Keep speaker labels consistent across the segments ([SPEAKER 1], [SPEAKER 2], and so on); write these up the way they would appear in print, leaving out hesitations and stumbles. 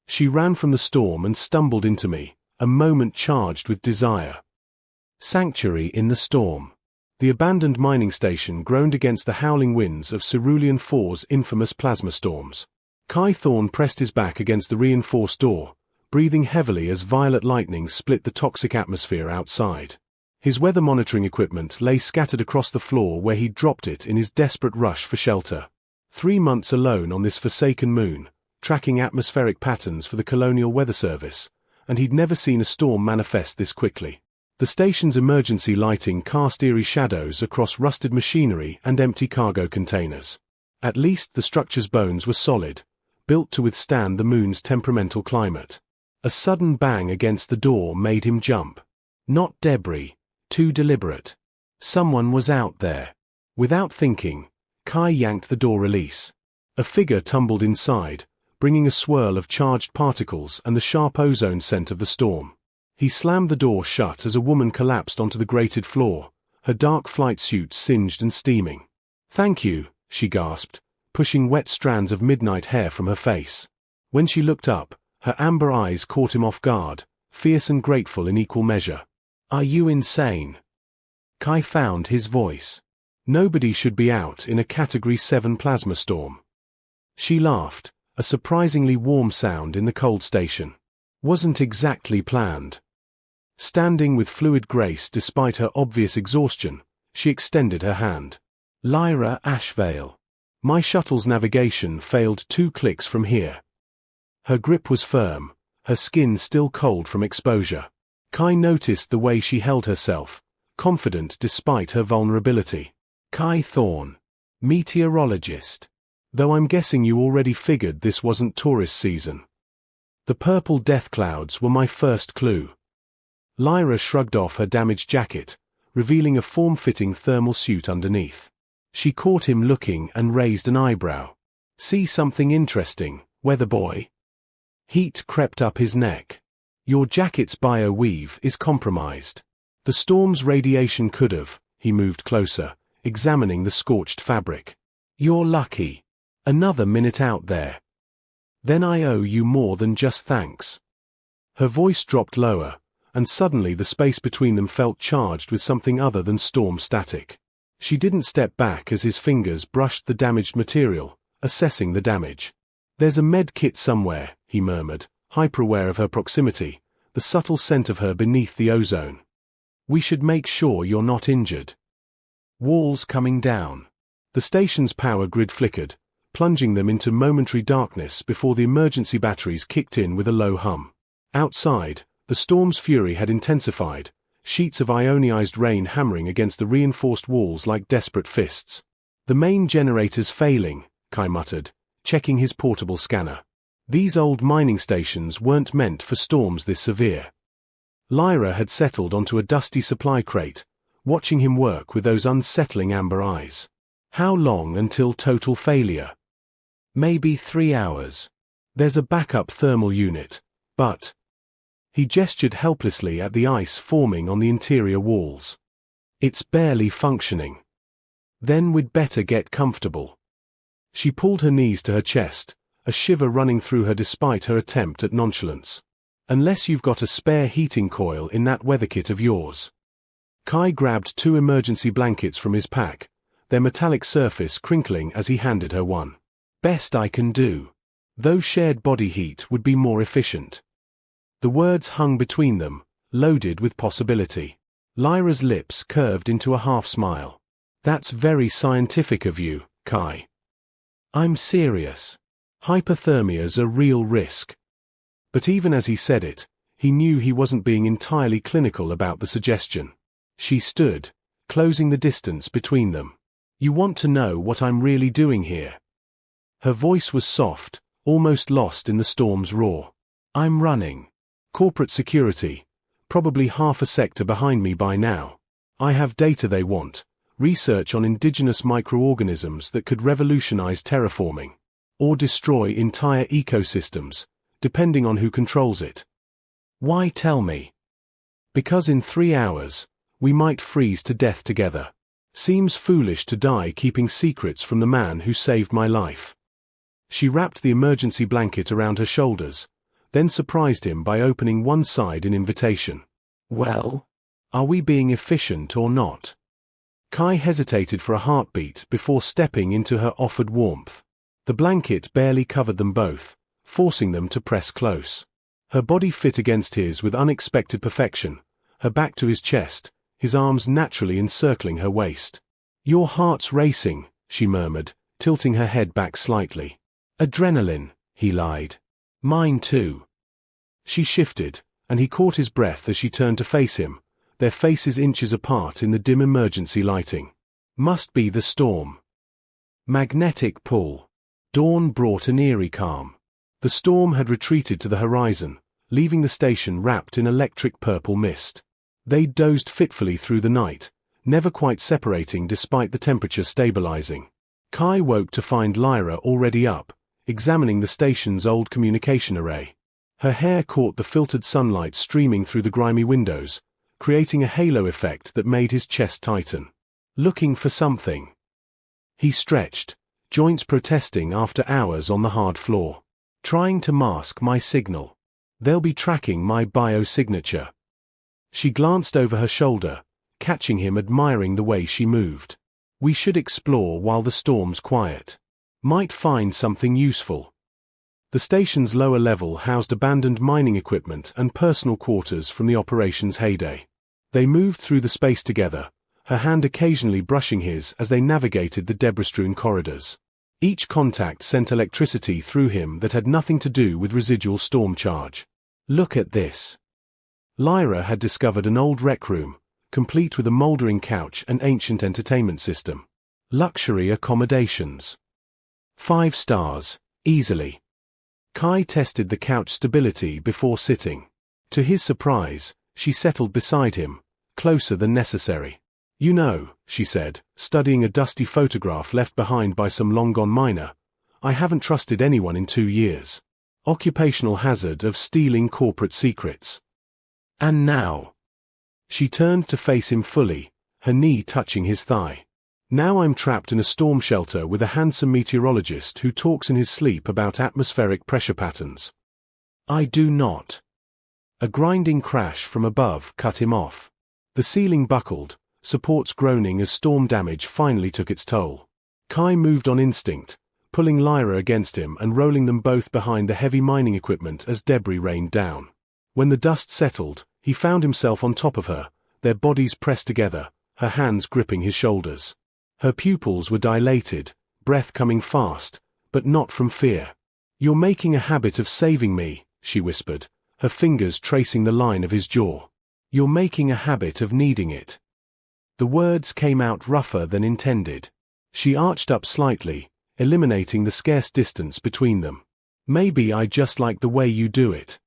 [SPEAKER 1] She ran from the storm and stumbled into me, a moment charged with desire. Sanctuary in the storm. The abandoned mining station groaned against the howling winds of Cerulean IV's infamous plasma storms. Kai Thorne pressed his back against the reinforced door, breathing heavily as violet lightning split the toxic atmosphere outside. His weather monitoring equipment lay scattered across the floor where he'd dropped it in his desperate rush for shelter. 3 months alone on this forsaken moon, tracking atmospheric patterns for the Colonial Weather Service, and he'd never seen a storm manifest this quickly. The station's emergency lighting cast eerie shadows across rusted machinery and empty cargo containers. At least the structure's bones were solid, built to withstand the moon's temperamental climate. A sudden bang against the door made him jump. Not debris, too deliberate. Someone was out there. Without thinking, Kai yanked the door release. A figure tumbled inside, bringing a swirl of charged particles and the sharp ozone scent of the storm. He slammed the door shut as a woman collapsed onto the grated floor, her dark flight suit singed and steaming. "Thank you," she gasped, pushing wet strands of midnight hair from her face. When she looked up, her amber eyes caught him off guard, fierce and grateful in equal measure. "Are you insane?" Kai found his voice. Nobody should be out in a Category 7 plasma storm. She laughed, a surprisingly warm sound in the cold station. Wasn't exactly planned. Standing with fluid grace despite her obvious exhaustion, she extended her hand. "Lyra Ashvale. My shuttle's navigation failed 2 clicks from here." Her grip was firm, her skin still cold from exposure. Kai noticed the way she held herself, confident despite her vulnerability. "Kai Thorne. Meteorologist. Though I'm guessing you already figured this wasn't tourist season." The purple death clouds were my first clue. Lyra shrugged off her damaged jacket, revealing a form-fitting thermal suit underneath. She caught him looking and raised an eyebrow. "See something interesting, weather boy?" Heat crept up his neck. "Your jacket's bio-weave is compromised. The storm's radiation could have." He moved closer, examining the scorched fabric. "You're lucky. Another minute out there. Then I owe you more than just thanks." Her voice dropped lower, and suddenly the space between them felt charged with something other than storm static. She didn't step back as his fingers brushed the damaged material, assessing the damage. "There's a med kit somewhere," he murmured, hyper-aware of her proximity, the subtle scent of her beneath the ozone. "We should make sure you're not injured." Walls coming down. The station's power grid flickered, plunging them into momentary darkness before the emergency batteries kicked in with a low hum. Outside, the storm's fury had intensified, sheets of ionized rain hammering against the reinforced walls like desperate fists. "The main generator's failing," Kai muttered, checking his portable scanner. These old mining stations weren't meant for storms this severe. Lyra had settled onto a dusty supply crate, watching him work with those unsettling amber eyes. "How long until total failure?" "Maybe 3 hours. There's a backup thermal unit, but..." He gestured helplessly at the ice forming on the interior walls. "It's barely functioning." "Then we'd better get comfortable." She pulled her knees to her chest, a shiver running through her despite her attempt at nonchalance. "Unless you've got a spare heating coil in that weather kit of yours." Kai grabbed 2 emergency blankets from his pack, their metallic surface crinkling as he handed her one. "Best I can do. Though shared body heat would be more efficient." The words hung between them, loaded with possibility. Lyra's lips curved into a half-smile. "That's very scientific of you, Kai." "I'm serious. Hypothermia's a real risk." But even as he said it, he knew he wasn't being entirely clinical about the suggestion. She stood, closing the distance between them. "You want to know what I'm really doing here?" Her voice was soft, almost lost in the storm's roar. "I'm running corporate security, probably half a sector behind me by now. I have data they want, research on indigenous microorganisms that could revolutionize terraforming, or destroy entire ecosystems, depending on who controls it." "Why tell me?" "Because in 3 hours, we might freeze to death together. Seems foolish to die keeping secrets from the man who saved my life." She wrapped the emergency blanket around her shoulders, then surprised him by opening one side in invitation. "Well, are we being efficient or not?" Kai hesitated for a heartbeat before stepping into her offered warmth. The blanket barely covered them both, forcing them to press close. Her body fit against his with unexpected perfection, her back to his chest, his arms naturally encircling her waist. "Your heart's racing," she murmured, tilting her head back slightly. "Adrenaline," he lied. "Mine too." She shifted, and he caught his breath as she turned to face him, their faces inches apart in the dim emergency lighting. Must be the storm. Magnetic pull. Dawn brought an eerie calm. The storm had retreated to the horizon, leaving the station wrapped in electric purple mist. They dozed fitfully through the night, never quite separating despite the temperature stabilizing. Kai woke to find Lyra already up, examining the station's old communication array. Her hair caught the filtered sunlight streaming through the grimy windows, creating a halo effect that made his chest tighten. "Looking for something?" He stretched, joints protesting after hours on the hard floor. "Trying to mask my signal. They'll be tracking my biosignature." She glanced over her shoulder, catching him admiring the way she moved. "We should explore while the storm's quiet. Might find something useful." The station's lower level housed abandoned mining equipment and personal quarters from the operation's heyday. They moved through the space together, her hand occasionally brushing his as they navigated the debris-strewn corridors. Each contact sent electricity through him that had nothing to do with residual storm charge. "Look at this." Lyra had discovered an old rec room, complete with a moldering couch and ancient entertainment system. Luxury accommodations. 5 stars, easily. Kai tested the couch stability before sitting. To his surprise, she settled beside him, closer than necessary. "You know," she said, studying a dusty photograph left behind by some long-gone miner, "I haven't trusted anyone in 2 years. Occupational hazard of stealing corporate secrets. And now." She turned to face him fully, her knee touching his thigh. "Now I'm trapped in a storm shelter with a handsome meteorologist who talks in his sleep about atmospheric pressure patterns." "I do not." A grinding crash from above cut him off. The ceiling buckled, supports groaning as storm damage finally took its toll. Kai moved on instinct, pulling Lyra against him and rolling them both behind the heavy mining equipment as debris rained down. When the dust settled, he found himself on top of her, their bodies pressed together, her hands gripping his shoulders. Her pupils were dilated, breath coming fast, but not from fear. "You're making a habit of saving me," she whispered, her fingers tracing the line of his jaw. "You're making a habit of needing it." The words came out rougher than intended. She arched up slightly, eliminating the scarce distance between them. "Maybe I just like the way you do it."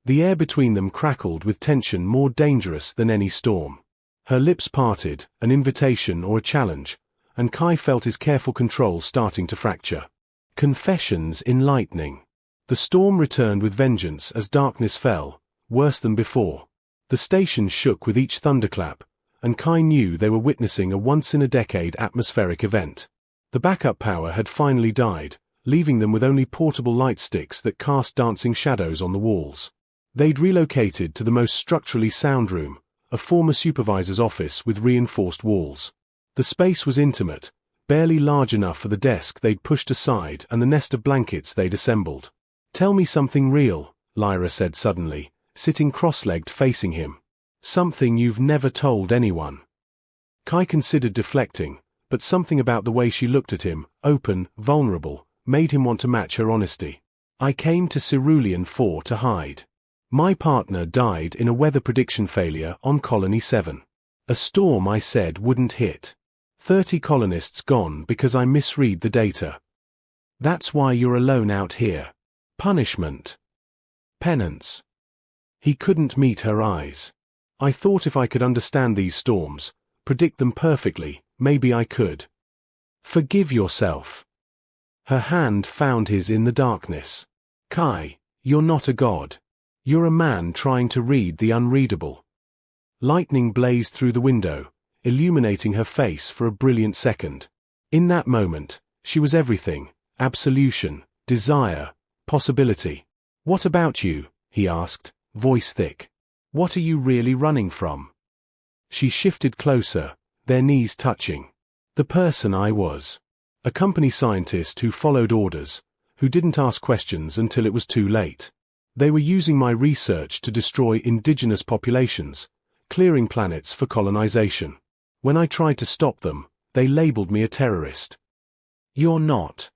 [SPEAKER 1] The air between them crackled with tension more dangerous than any storm. Her lips parted, an invitation or a challenge, and Kai felt his careful control starting to fracture. Confessions enlightening. The storm returned with vengeance as darkness fell, worse than before. The station shook with each thunderclap, and Kai knew they were witnessing a once-in-a-decade atmospheric event. The backup power had finally died, leaving them with only portable light sticks that cast dancing shadows on the walls. They'd relocated to the most structurally sound room, a former supervisor's office with reinforced walls. The space was intimate, barely large enough for the desk they'd pushed aside and the nest of blankets they'd assembled. "Tell me something real," Lyra said suddenly, sitting cross-legged facing him. "Something you've never told anyone." Kai considered deflecting, but something about the way she looked at him, open, vulnerable, made him want to match her honesty. "I came to Cerulean 4 to hide. My partner died in a weather prediction failure on Colony 7. A storm I said wouldn't hit. 30 colonists gone because I misread the data. That's why you're alone out here. Punishment. Penance." He couldn't meet her eyes. "I thought if I could understand these storms, predict them perfectly, maybe I could." "Forgive yourself." Her hand found his in the darkness. "Kai, you're not a god. You're a man trying to read the unreadable." Lightning blazed through the window, illuminating her face for a brilliant second. In that moment, she was everything: absolution, desire, possibility. "What about you?" he asked, voice thick. "What are you really running from?" She shifted closer, their knees touching. "The person I was. A company scientist who followed orders, who didn't ask questions until it was too late. They were using my research to destroy indigenous populations, clearing planets for colonization. When I tried to stop them, they labeled me a terrorist." "You're not.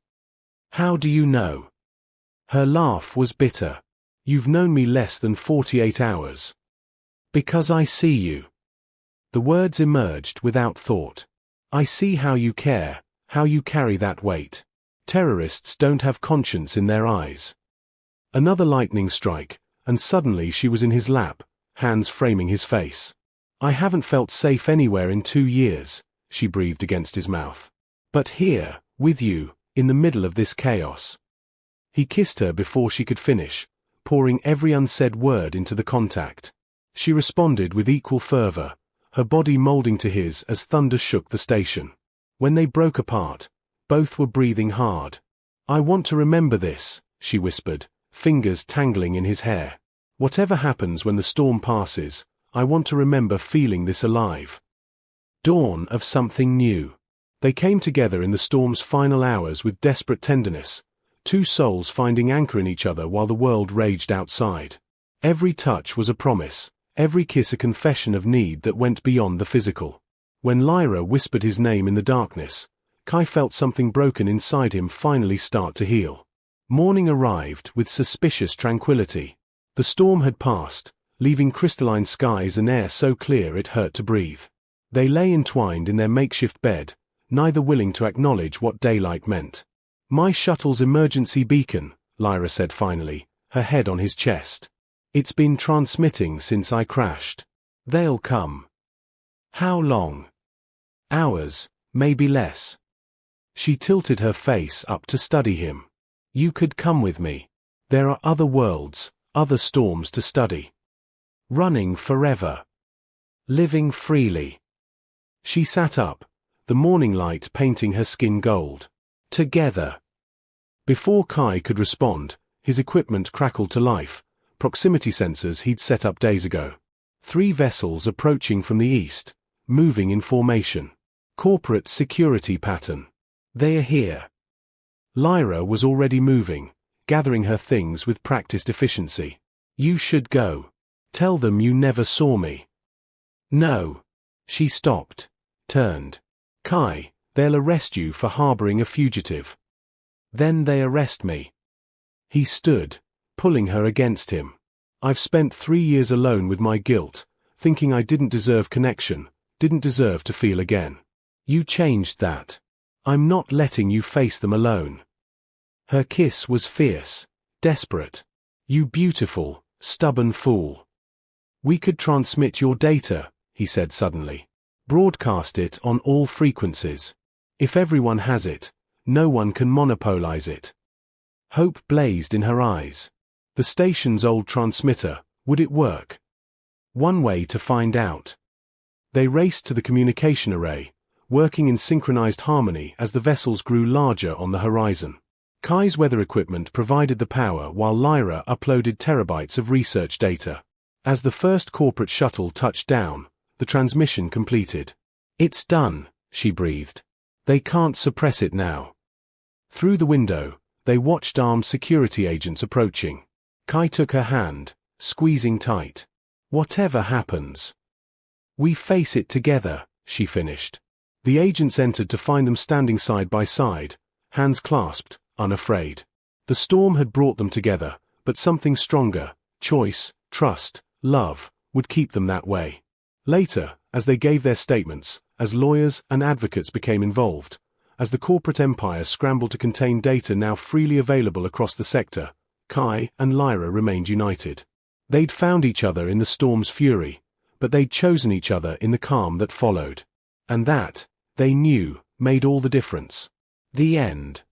[SPEAKER 1] How do you know?" Her laugh was bitter. "You've known me less than 48 hours. Because I see you." The words emerged without thought. "I see how you care, how you carry that weight. Terrorists don't have conscience in their eyes." Another lightning strike, and suddenly she was in his lap, hands framing his face. "I haven't felt safe anywhere in 2 years," she breathed against his mouth. "But here, with you, in the middle of this chaos." He kissed her before she could finish, pouring every unsaid word into the contact. She responded with equal fervor, her body molding to his as thunder shook the station. When they broke apart, both were breathing hard. "I want to remember this," she whispered, fingers tangling in his hair. "Whatever happens when the storm passes, I want to remember feeling this alive." Dawn of something new. They came together in the storm's final hours with desperate tenderness, two souls finding anchor in each other while the world raged outside. Every touch was a promise, every kiss a confession of need that went beyond the physical. When Lyra whispered his name in the darkness, Kai felt something broken inside him finally start to heal. Morning arrived with suspicious tranquility. The storm had passed, leaving crystalline skies and air so clear it hurt to breathe. They lay entwined in their makeshift bed, neither willing to acknowledge what daylight meant. "My shuttle's emergency beacon," Lyra said finally, her head on his chest. "It's been transmitting since I crashed. They'll come." "How long?" "Hours, maybe less." She tilted her face up to study him. "You could come with me. There are other worlds, other storms to study. Running forever. Living freely." She sat up, the morning light painting her skin gold. "Together." Before Kai could respond, his equipment crackled to life, proximity sensors he'd set up days ago. 3 vessels approaching from the east, moving in formation. Corporate security pattern. "They are here." Lyra was already moving, gathering her things with practiced efficiency. "You should go. Tell them you never saw me." "No." She stopped, turned. "Kai, they'll arrest you for harboring a fugitive." "Then they arrest me." He stood, pulling her against him. "I've spent 3 years alone with my guilt, thinking I didn't deserve connection, didn't deserve to feel again. You changed that. I'm not letting you face them alone." Her kiss was fierce, desperate. "You beautiful, stubborn fool. We could transmit your data," he said suddenly. "Broadcast it on all frequencies. If everyone has it, no one can monopolize it." Hope blazed in her eyes. The station's old transmitter, would it work? One way to find out. They raced to the communication array, working in synchronized harmony as the vessels grew larger on the horizon. Kai's weather equipment provided the power while Lyra uploaded terabytes of research data. As the first corporate shuttle touched down, the transmission completed. "It's done," she breathed. "They can't suppress it now." Through the window, they watched armed security agents approaching. Kai took her hand, squeezing tight. "Whatever happens, we face it together," she finished. The agents entered to find them standing side by side, hands clasped, unafraid. The storm had brought them together, but something stronger, choice, trust, love, would keep them that way. Later, as they gave their statements, as lawyers and advocates became involved, as the corporate empire scrambled to contain data now freely available across the sector, Kai and Lyra remained united. They'd found each other in the storm's fury, but they'd chosen each other in the calm that followed. And that, they knew, made all the difference. The end.